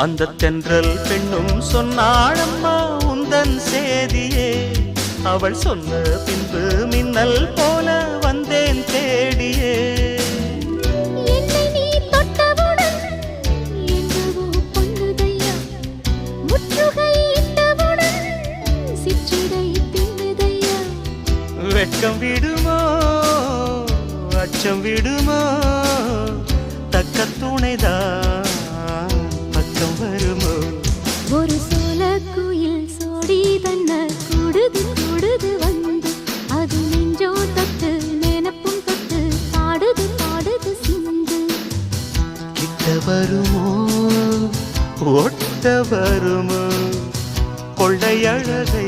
அந்த தென்றல் பெண்ணும் சொன்னாளம்மா உந்தன் சேதியே. அவள் சொன்ன பின்பு மின்னல் போல வந்தேன் தேடியே. என்னை நீ தொட்டவுடன் என்னவோ பொங்குதையா, முற்றுகையிட்டவுடன் சிற்றிடை தின்னுதையா. வெட்கம் விடுமோ அச்சம் விடுமோ, தக்க துணைதான் பக்கம் வருமோ. ஒரு சோல குயில் சோடி தன்ன கூடுது கூடுது வந்து, அது நெஞ்சோ தொட்டு நினப்பும் தொட்டு பாடுது பாடுது சிந்து. கிட்ட வருமோ ஒட்ட வருமோ கொள்ளையழகை